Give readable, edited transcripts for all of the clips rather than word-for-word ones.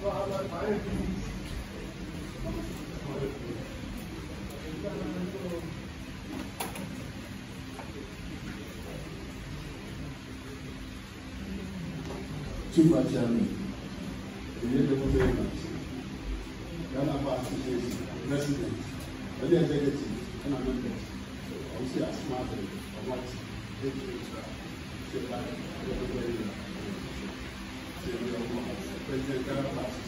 Too much Germany. We need to go very much. Ghana Bar Association, President, the executive, and a member. I see a smart or what they do. President Ghana Bar Association.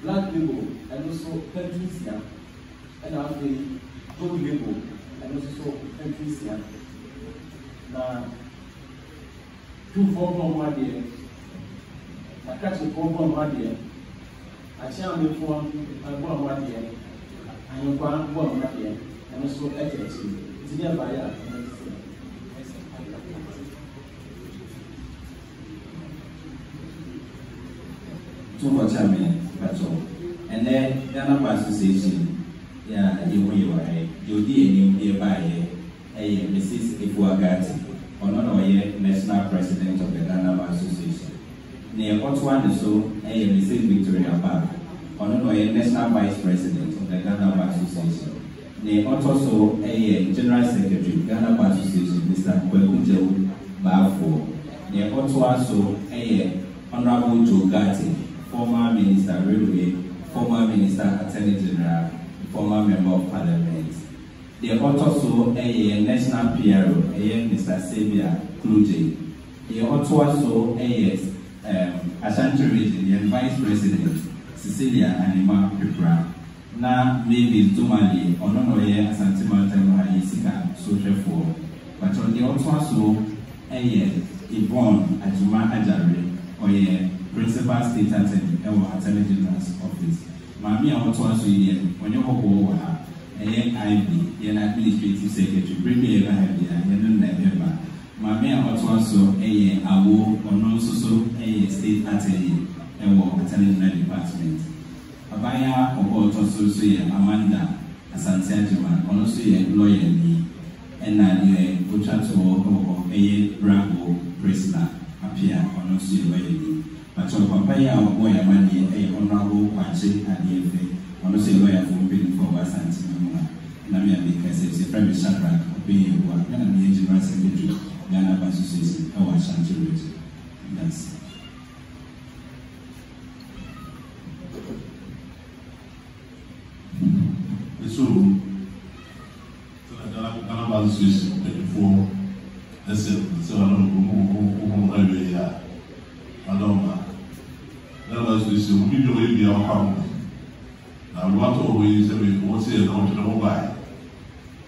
Black label and also countries here, and I'll be gold label and also countries here. Now, 241 day, I catch a 441 day, I shall be for 1 day, and you want 1 day, and also agency. It's nearby. Too much that's all. And then Ghana Bar Association, yeah, you did nearby Mrs. Ifuagati, or national president of the Ghana Bar Association. Near Otwan so Mrs. Victoria Park, or national vice president of the Ghana Bar Association. ne also a General Secretary, Ghana Bar Association, Mr. Kwekujewu Bafo. Ne also a Honorable Joe Gatti, former Minister Railway, former Minister Attorney General, former Member of Parliament. They also a National PRO, Mr. Xavier Kluje. They also a Ashanti Region, the Vice President, Cecilia Anima Pipra. Na maybe Zumali, or no, Asante Maltemo Isika, social for. But on the also a Yvonne Ajuma Ajari, or Principal State Attorney, Attorney General's Office. Mammy, I want to ask you when you go over IB, an Administrative Secretary, bring me a heavy and never. Mammy, I want to also a awo or no so a State Attorney and Attorney General Department. Abaya or also Amanda Asante Ajuma, or also a lawyer, and I put out to a Bravo prisoner appear on also a lawyer. But on Papaya or boy, a money, a honorable Pachi and the on also a lawyer for being for Asante Mamma. Namia because it's a friend Shadrach, obeying what and the General Secretary, Ghana Bar Association, our Ashanti Region. That's so Ghana Bar Association, before I said, so I don't know here. I don't know. That was this. We need to be our family. Now, we want to always say, we want to say, I want to know why.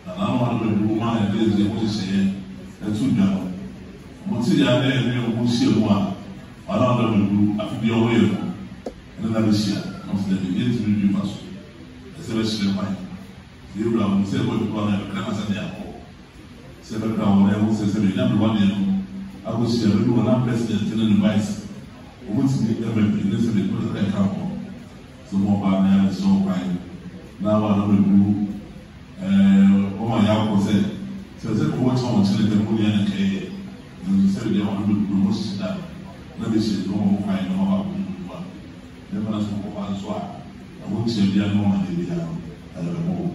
And I don't want to be woman and this is what you say. That's too young. What's the other and we'll see one. I don't know if you're aware. And then this year, I'm saying, we get to review us. That's the rest of the mind. The Abraham said, what you want to have a Canada. Seven crown, I will say, number 1 year. I will see everyone, I'm president, and advice. What's the everything? Listen, they put it back up. So more about now, so fine. Now I don't know. Oh, my uncle said, so it's a coach on Chile, money and a K. And you said they want to do most of that. Let me say, no more fine, no more about one. Never as one swap. I won't say the other one, they have a home.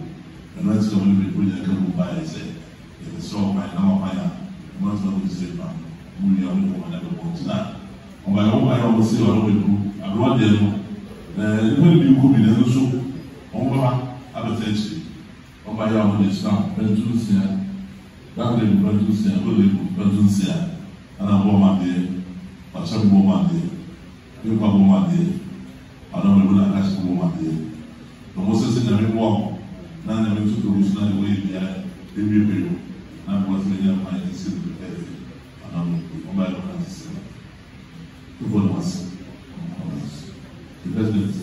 And that's the only people that can buy, I say. If it's so fine, now I am. Most of the same man. We are the one that wants that. On my own, I always say, I brought them. When you could be the show, on have a tension. On my own, it's now, Bentus here. That little Bentus here, Bentus here. And I'm born there. But some woman there. You come woman there. I don't know that that's woman there. The most is in every walk. None of them to do is not the way they are. They will be. I'm going to make my decision. I don't know. On my own, the president.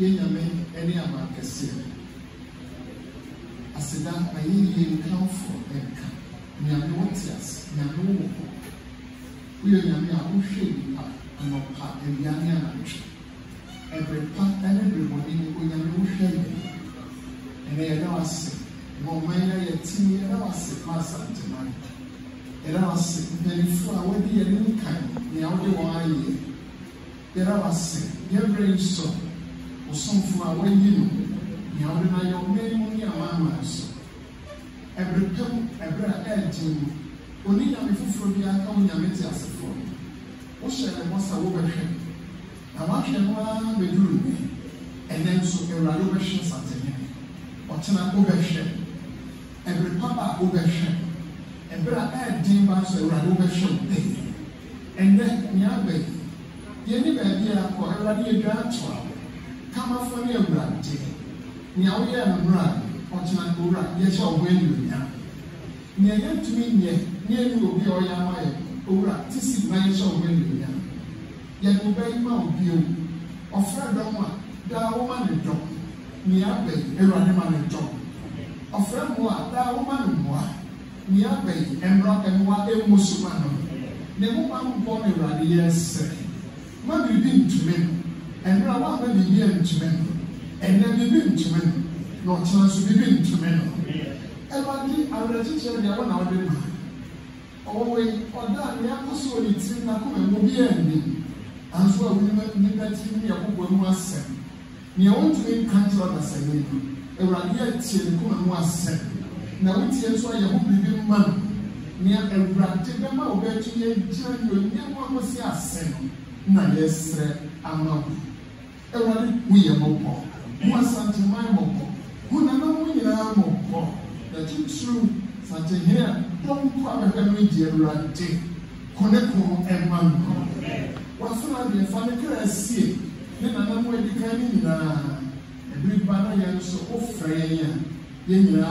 Yenyame any amakese aseda ayi council enka nyame wotias nyame wo uyo nyame a wohwe anopa ewiane anatwe every part everybody ni nyame wohwe ene ya dawase mo manya ya timi ya dawase masa ntemani ya dawase benifo a wadi ya nkan ni awde won aye ya dawase ya brain so Osomfo a wayi no ni awde na yo memu ni amama so ebrekem ebra eltin oni nyame fufuro bi aka wo nyame ti asefo wo hyele mo sa wo behwe na wa hwe no a beduru ni enen so ewrade wo behwe satene otena wo behwe ebre papa wo behwe ebra eltin ba so ewrade wo behwe ende ni abe ye ni ba bia ko ewrade ye dwa atwa kama fani ewrade ni awoye amra otena ora ye sha obwenu nya ni yentumi nye ni enu obi oya amaye ora tisi na ye sha obwenu nya ye no bai ma obi o ofra dom a da wo ma ne dom ni abai ewrade ma ne dom ofra mo a da wo ma ne mo a ni abai emra emwa emusu ma no ne mo ma mo ne ewrade ye se ma bi bi ntume and I want to be here to men, and then be to men, not chance to be to men. Everybody, I will teach you one hour. Always, or that, we have also a team that will be ending. And so we need that team here who was sent. You want to make country as a lady. A radiate team was sent. Now it's here so I hope you be man. Near a brand, the man will get you a genuine, one was here sent. Now, yes, I'm not. Everybody, we are more. Who are something my more? Who know we are more? That is true. Something here, don't come and me, dear Ranty. Connect and man. What's not the funny class? Then another way to come in a brief banner, so off Freya, you.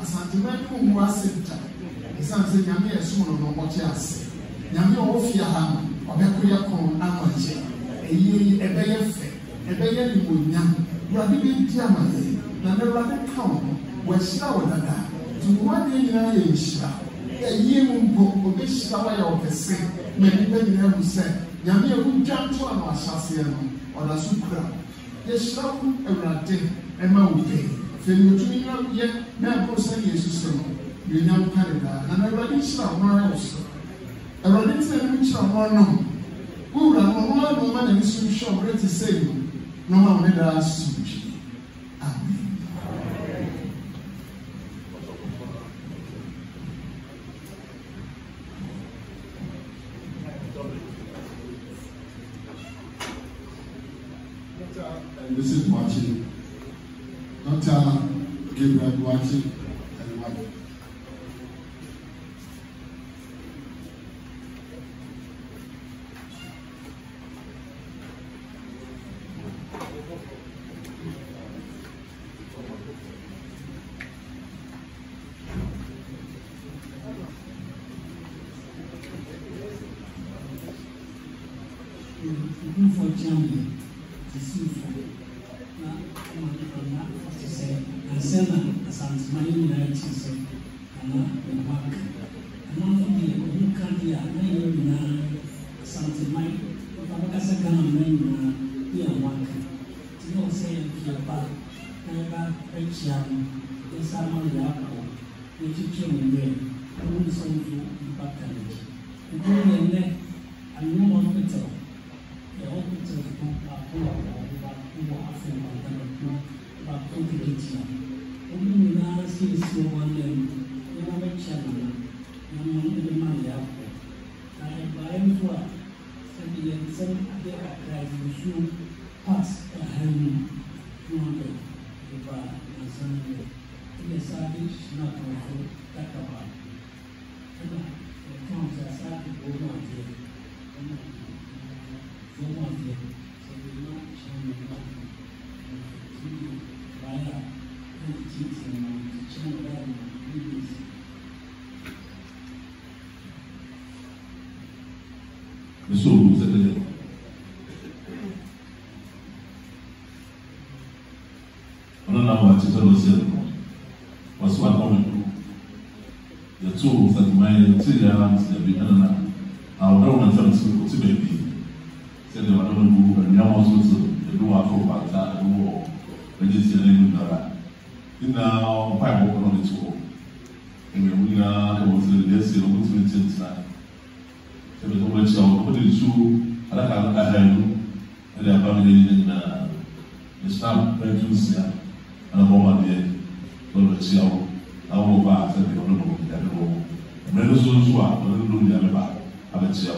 A sentiment who was sent. It's something Yami as soon as what you say. Yami off your hand, or Bakuya con Amateur. Ebeye fe, ebeye ni monya. Radi bi diama ye. Na ne radi count. We shira wo dada. Tu wade nyina ye shira. Ye mu mpo obe shira wa ya okese. Me ni be nyina mu se. Nyame ewu twanto ana ahyase no. Oda sukura. Ye shira wo ewrade ema wo pe. Fe ni otu nyina ye na ko se Yesu se no. Ye nyam kaneda. Na ne radi shira wo na wo so. Awurade tena ne kyerɛ mo nom. Wura no no ma na nisu show ready say no ma me da su. Amen. And this is watching Dr. Gabriel watching and wife. Unfortunately, this is Asena asanzimani inaitisa ana mwaka anafundi umukandi ya nayo na asanzimani ukabakasa kama mwenye na pia mwaka tino seya kiapa na echiamu esama yako nechicho mwenye kama sonzu mpaka nchi ndio ane hospital ya hospital kwa kwa Afrika kwa complicated. Only now see so one day. You have a channel. You want to demand the output. I am for some other guys who pass a hand. If I son, yes, I wish not to talk about. The council has had to go on here. So we not change So, vous êtes là. On a la c'est ça le ciel. On soit comme nous. Il y a tout ça qui m'a été là, c'est bien là. Alors, on a fait un petit peu de c'est de madame nous, il y a un autre, il doit avoir pas ça, il doit register les noms là. Il n'a pas beaucoup de choses. Et mais oui, là, on se laisse, on se met ça. C'est le moment de faire un peu de choses à la carte à elle, elle a pas mis les stamps, les choses, à la moment de dans le ciel, à on va faire des bonnes choses, mais le soir, on ne nous dit pas avec ciel.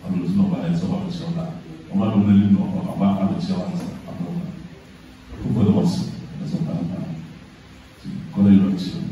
On nous dit non, pas être sur le ciel là. On va donner le nom, on va avec ciel là. Pourquoi de voir ça? Connais le ciel.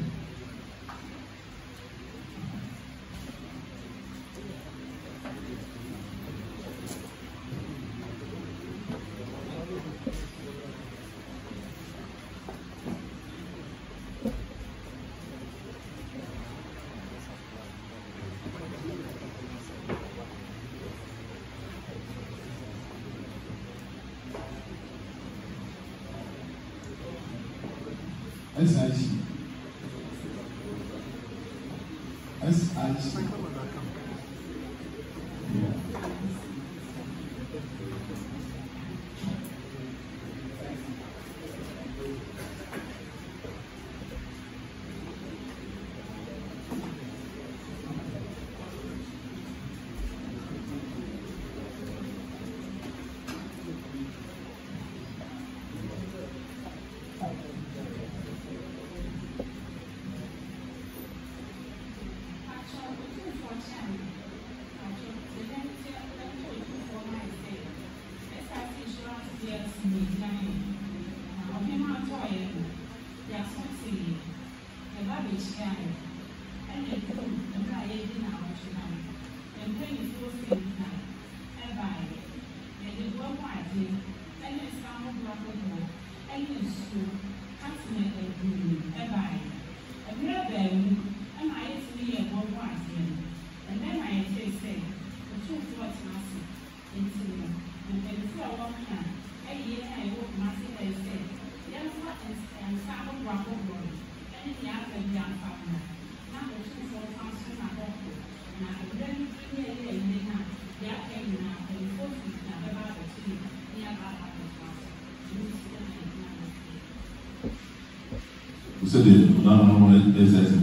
Vous savez, dans le exercice de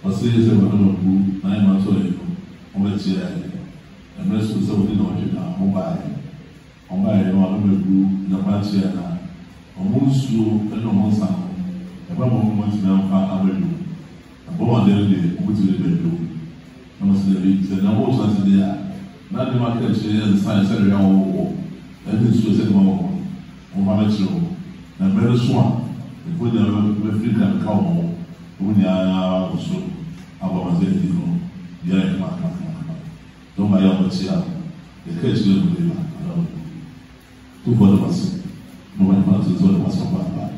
parce que c'est vraiment le coup, dans les matins, chia and rest of the mobile. On my own, the Patia, on Monsu, and on Monsan, about moments now far away. A boy there, which is the bedroom. I must say, and I was there. Not the market and science area, and this was a moment on my natural. And very swan, and put the free and cow when you are also about the yeah, don't buy out the case you believe. Two for us, no one wants to tell us about that.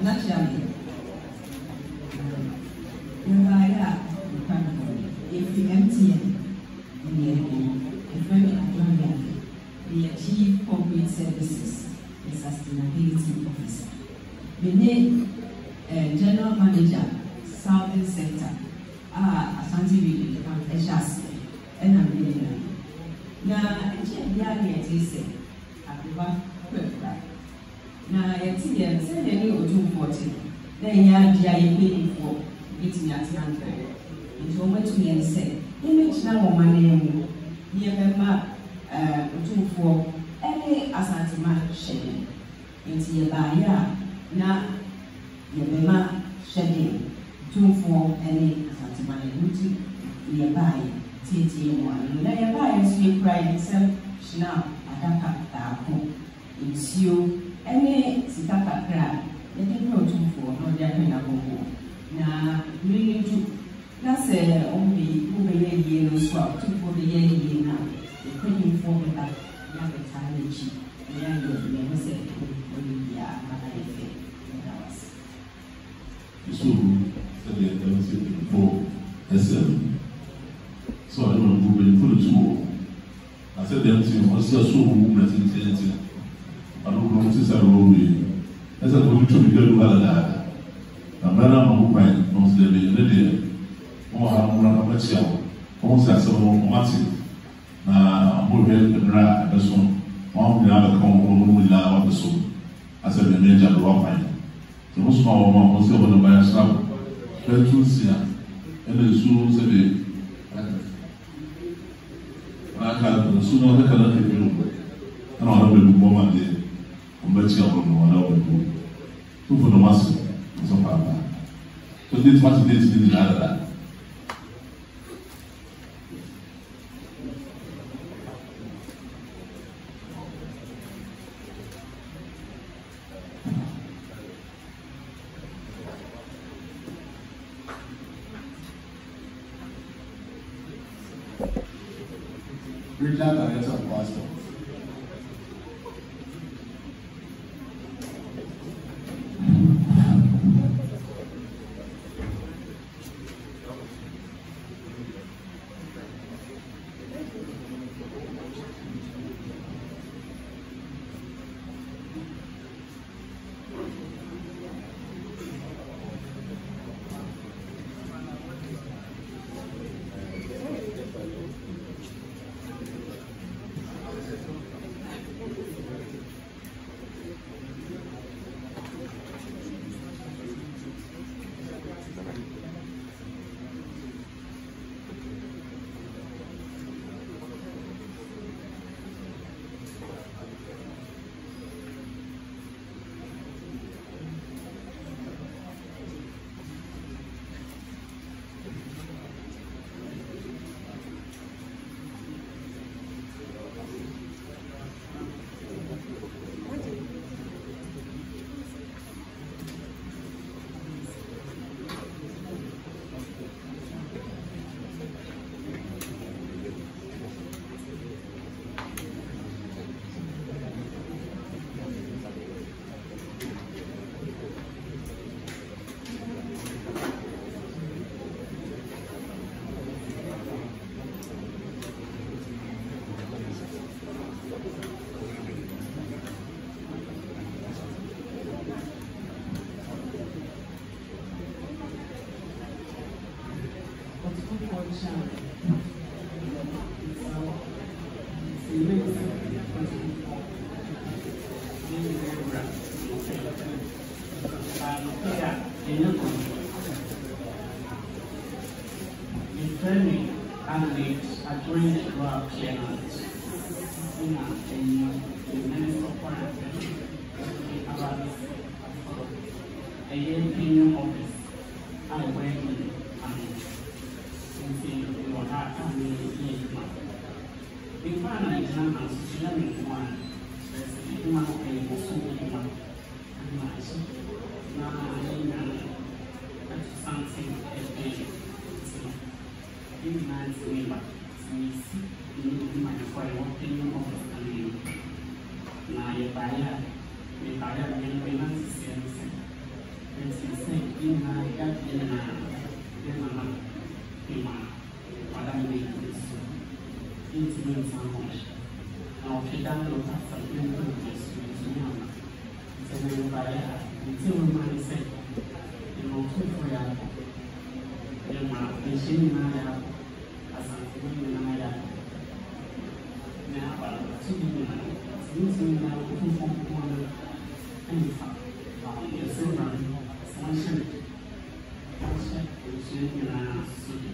Naturally, if you empty the Chief Corporate Services and Sustainability Officer. The name General Manager, Southern Sector, Ashanti Region, and Eshas, and I'm doing now. Now, it's here, send any or 240. Then you have GIA for meeting at Yanford. It will wait to me and say, image now on my name. Here, member 24, any Asantima shedding. Into your buyer, now your member shedding 24, any Asantima, your buy, TT1. Now your buyer is your pride itself, now, Adaka, it's you. Any sitaka cry, let it go for no jacking up. Now, really, that's only over a year swap, 2 for the year now. The cooking for the young Italian cheap. The young never said, yeah, but I think that was. So, I said before, so I don't know when you put it to I said, them to what's your soul movement in I don't know what is a role. As I go to be good about that. A man of my knows the idea. Or I'm not a much young. Almost as a massive. Who held the bra at the son. One will have a common with love of the soul. As a major of mine. The most small one was able to buy a slab. Petrus, and the soul said it. I can't sooner than I can do. And I don't know what I did. But you don't know what I do. Two for the master, some papa. So this much is in the other. Regional Director of Passport. training candidates are joined to our clearance. In the Minister of Foreign about a European office, I'm working on what happened in the month. We find an example of learning one, the human being was so human and nice. Now, that's something reminds me of my working office. Now, if I had been finance service, and she said, in my influence on much. Now, if you download something, so when I until my say, you know, for your machine, I have as a woman, I have now, using now to form one and the silver, one ship, which is in our city.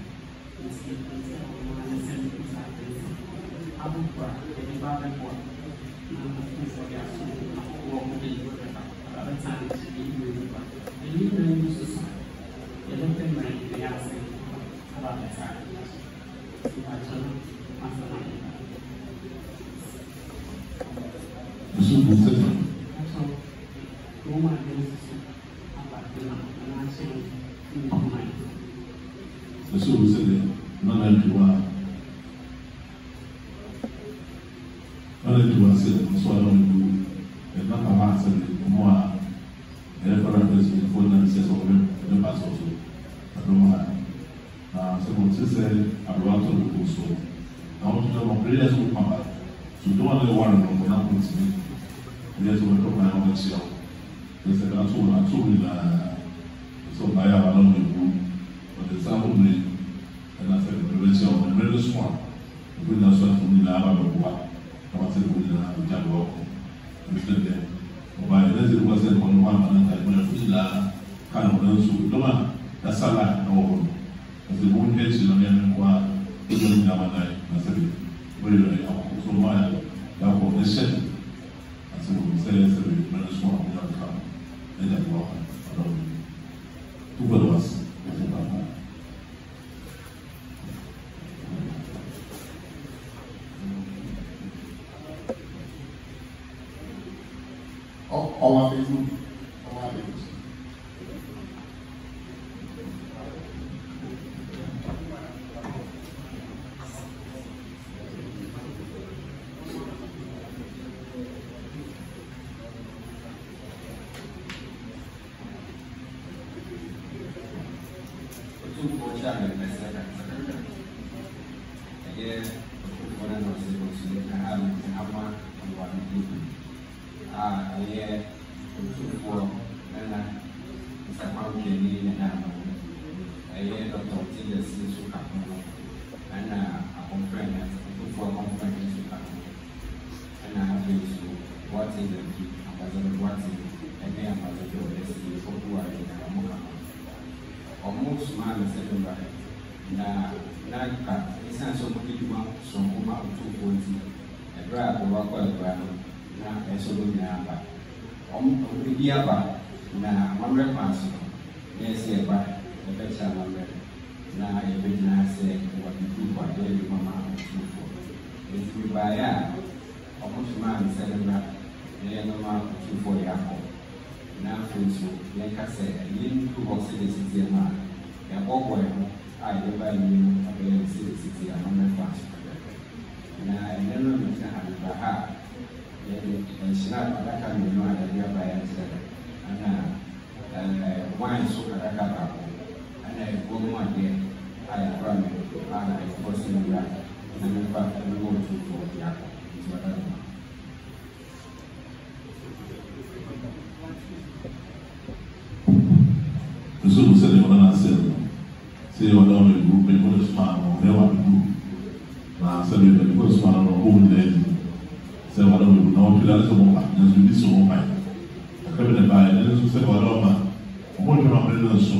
ọmọ ìjọba àpẹẹrẹ náà sọ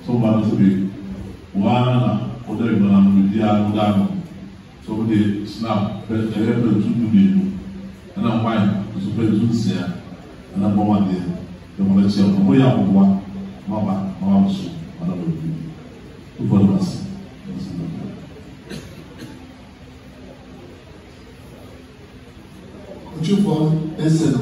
tó bá lọ síbi wàá nà ọdẹ ìgbàlá mi di àánú dànù tó o de snap ẹyẹ pẹ̀lú dúdú mìíràn ẹnna wáyé ọsọ pẹ̀lú dúdú sí ya ẹnna bọ́ wà dé ẹmọ ẹkyẹ ọmọ yẹ àwòwá má wà sọ ọ̀nà bọ̀ bí ó fọdù wá sí. Ojúbọ ẹsẹ̀ nù.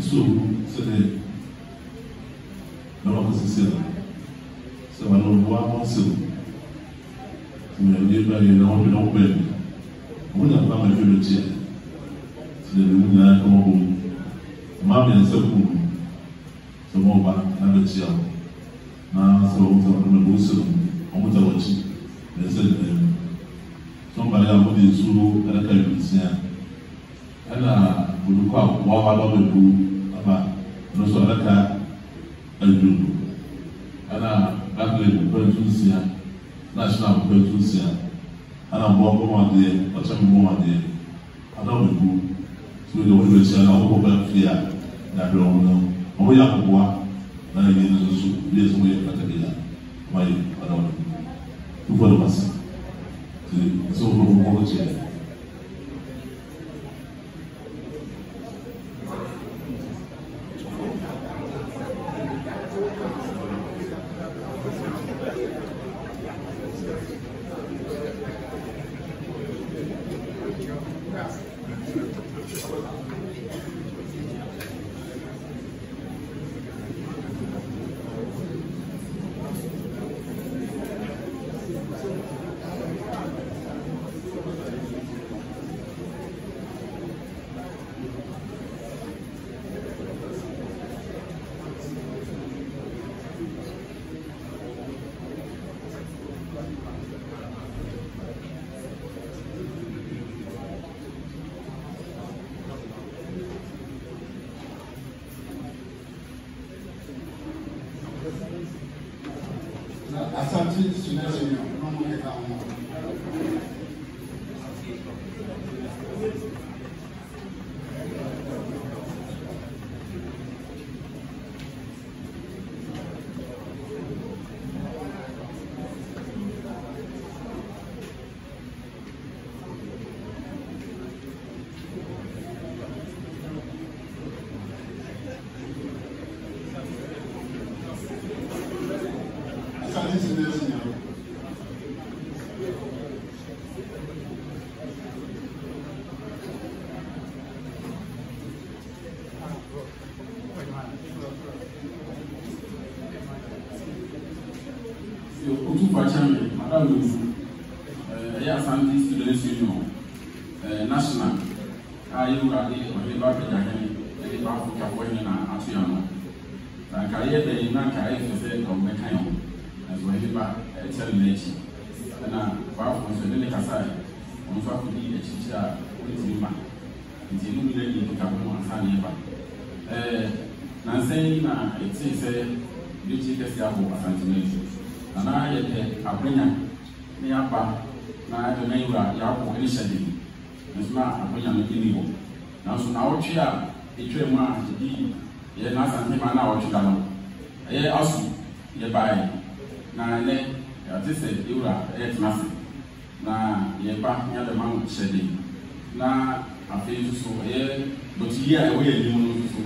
So, c'est non, c'est ça. Ça va nous voir ensemble. Mais il y a des gens qui n'ont pas eu. On n'a pas mal fait le tien. C'est le là comme on. Ma bien sûr, c'est bon, pas le tien. Na so on me bosse, on me tawachi. Mais c'est le même. Son pari a monté sous la calvinisien. Elle a voulu quoi, moi, alors le bout. Nous sommes là à Dieu. Alors, la National President, and I'm one day, but I'm 1 day. I don't know. So the only way I know about fear, that don't know. We have to go. And I get to this way of Catalina. My, I don't know. Who follow us? So, we'll check. Asante Sunayana, no more than Madam, Asante Students Union, National, are you ready or the back of the back of California and Atiano? Like I hear the Naka is the of Mecano, as well as termination. And I was a little aside, on top of the teacher with Lima. It's illuminated to come on Saniba. Nancy, it is a beauty test of Asante. And I had a bringer near Bar, now the neighbor Yako initially. Miss Ma, a bringer in now, so our chair, a tremor to be a nice and him an hour to Gano. A also, ye buy. Now, then, this is Ura, it's nothing. Now, ye back near the mount shedding. Now, I feel so, but here I will you so.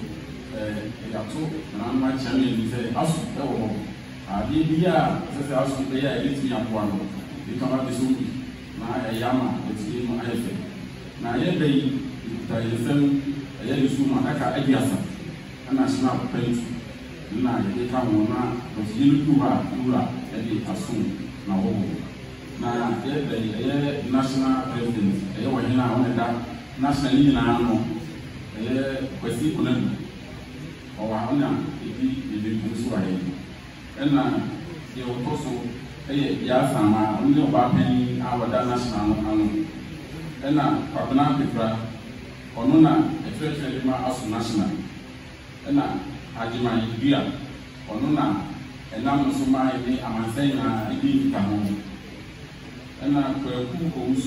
And I'm my champion, say, also, Bia, the house of the year, it's me up one. You come out this week. Now, a yama, it's him, I think. Now, every time, a young woman, I can't ideas. And I snap paint. Now, they come on, but you look to her, and they assume. Now, every national president, a young one that nationally now, a question, or Hana, if you do so. And you also a Yasama, only about penny our national and Pabana Petra, or Nona, a treasury house national, and Ajima Bia, or Nona, and now so my Amasena, a big camo, and Kukus,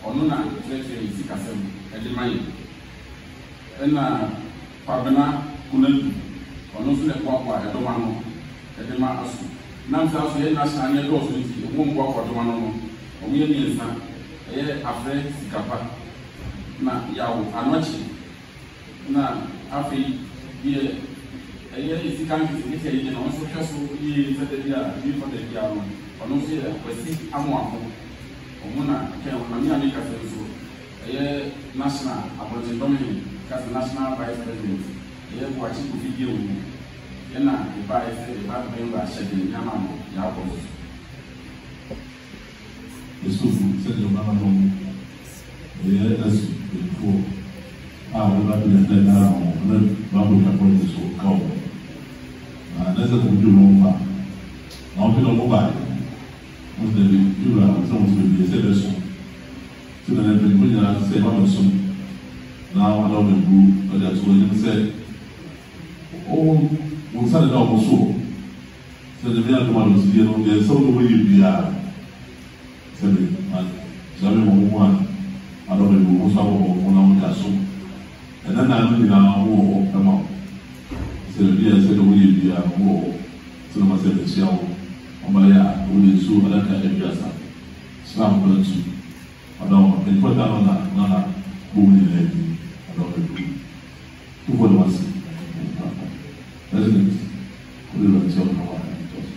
or Nona, treasury Sikasem, and the money, and Pabana Kunan, or no sooner walk by a domano. The Mass. Now, national negotiation, won't walk for the one or me and son, a friend, Kappa. Now, Yaw, I'm watching. Now, after year, a year is the country, and also just years at the year before the year, or no fear, but see, I'm one. Omuna, Mamia so, a year national, about the domain, as national vice president, a year watching to video. And if I say the bad member shedding Yaman, Yapos. The school sent your mama home. They let us before. I will not be let down. Let Babu Capone so go. That's a good rumor. Now, we don't go by. Most of the you are someone will be a citizen. So then, I've been say, I'm soon. Now, I love the group, but that's what they said. Oh, we started out also. So the main one was here on there. So the way you be, Sami Mohan, I don't know what's our one castle. And then I really now war come out. So the said, we be a war. So I said, the shell on my yard, only so that I can just slam for the two. I don't know, put down on that, not a booming lady. I don't know. Who was it? President, we will tell you what I told you.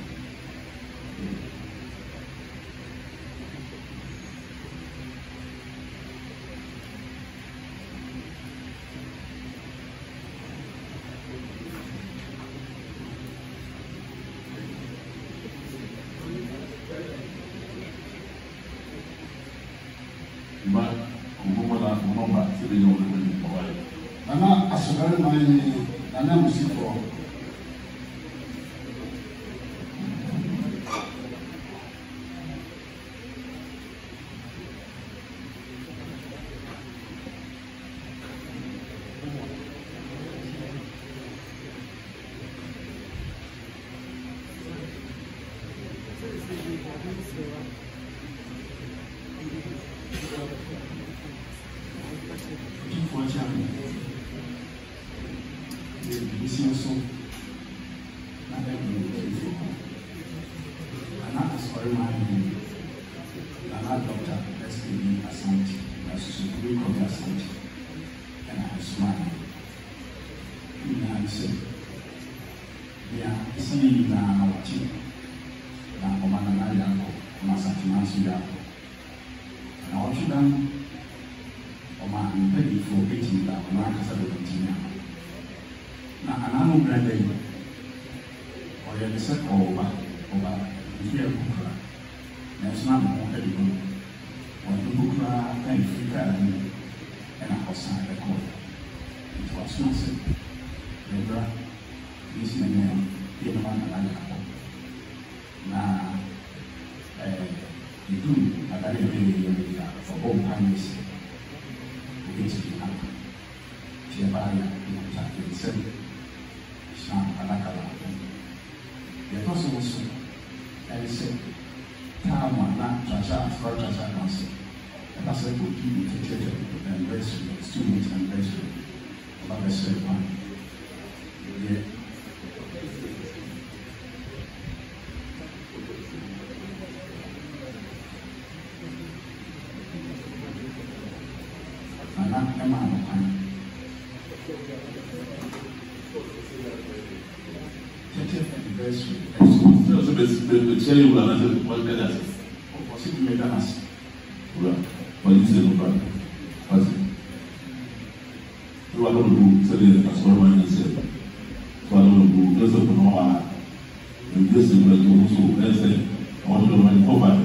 But Nana asogari mani nana musifo. Tell you what I said, what can I say? What's it made us? Well, what you say, no, what's it? You are going to do, say, that's what I said. So I don't do, just open our and this is where to also, let's say, I want to know my profile.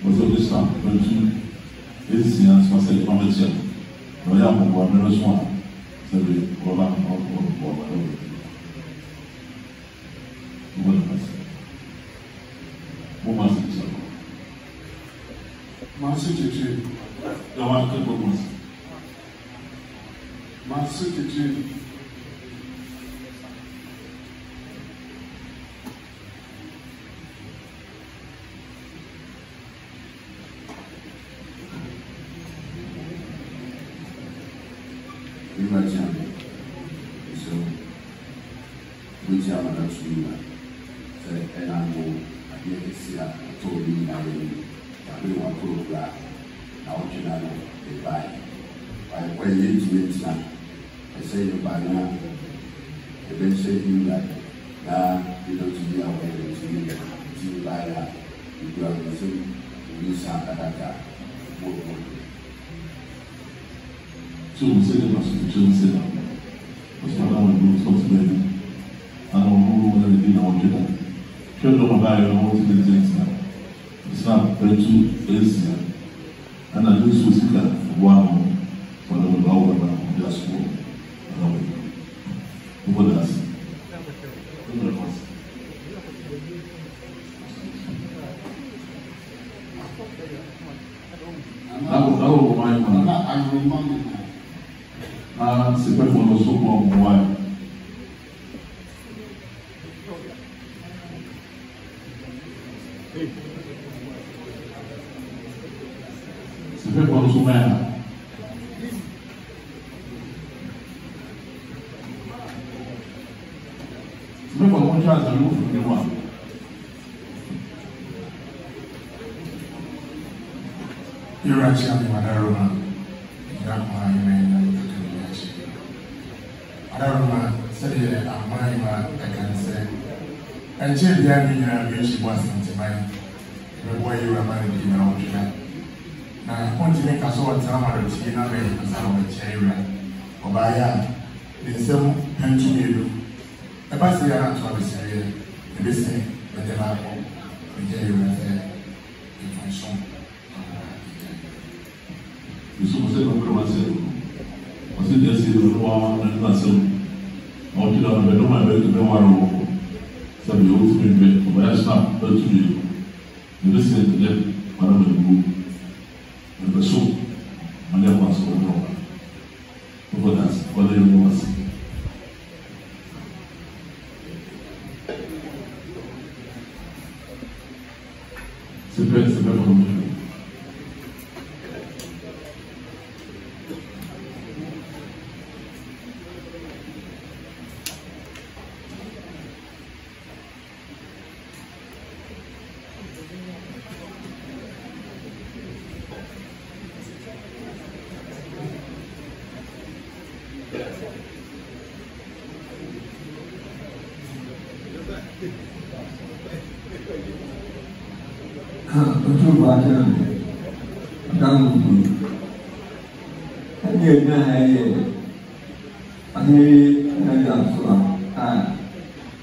Was of this time, but this is the answer, I said, I'm a chef. No, I am one, one. So we go back and whatever. Masu Chichi. The one could go. Masu Chichi. Imagine. So, we tell them that we and I know I hear this here. I told you that we want to go back. Now, you know, they buy. When you do it now, I say you buy now. Eventually, you like now, you don't be aware to you buy that. You do have to do something like that. So we say the must be say that. Because I don't want to talk to them. I don't know what they did. I want to do that. Sure, don't buy your own things now. It's not very too easy. And I do so sick that one for the lower about their school. What else? C'est pas pour nous pour moi. C'est fait pour le sommet. C'est fait pour le chance de l'eau pour le mois. You're actually Madaruma. Grandma, you may not look at me. Madaruma said, I'm I can say. And she did she wasn't to my where you were married in our children. Now, I want to make us all time to see another children. Or by in some pension. The bus here at Travis area, the business, the Delabo, the Jerry, the function. Isso você não pode fazer. Você já se deu uma nação. Ao tirar o bem mais bem do meu aro, sabe o outro bem, o mais está para tudo isso. Deve ser de para o mundo. A pessoa, mas é mais o problema. O que acontece? Quando ele não assim. Se pensa para o mundo. Betul baca, dalam buku. Hanya dalam surah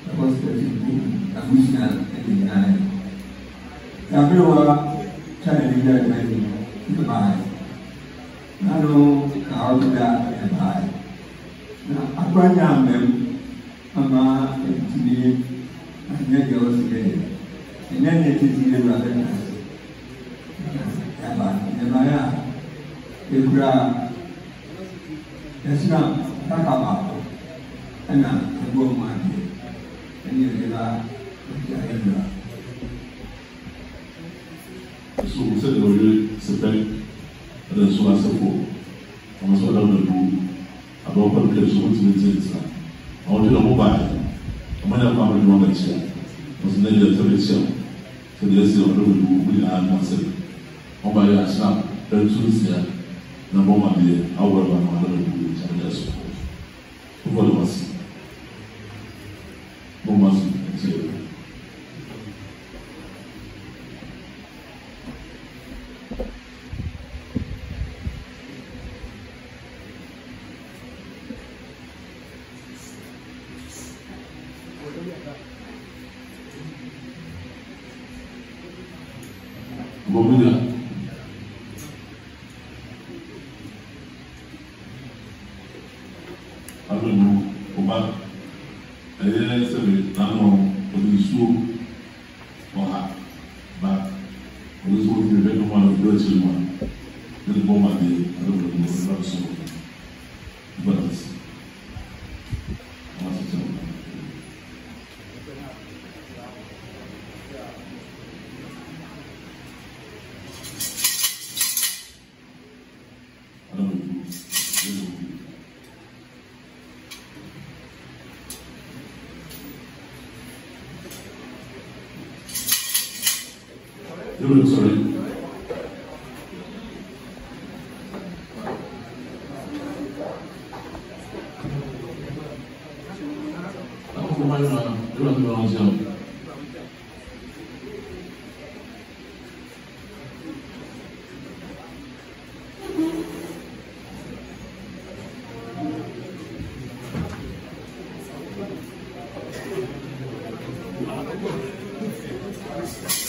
lepas itu agusnya ini. Tapi orang saya tidak lagi baik. Lalu kalau tidak baik, apa yang ama ini hanya jauh sekali. Ini hanya tidak berada. Namanya Ibra Islam tak apa, enak sebuah mati. Ini adalah Ibra. So você deu hoje se pega da sua safo, a sua da do a boa para que isso muito bem está. Onde não vai, a maneira como a gente vai ser, você nem deve ter isso. Você deve ser o do a nossa. Ọba yà sá ẹtú sí ẹ na bọ́ ma bìí awọ ẹ̀bà náà lọ́dọ̀ ìlú ìsàlẹ̀ ẹ̀sọ́ ó bọ́ lọ́wọ́ sí bọ́ ma sí ẹ̀sẹ̀ ẹ̀rọ. Bọ́ mi dà. Sorry. Thank you.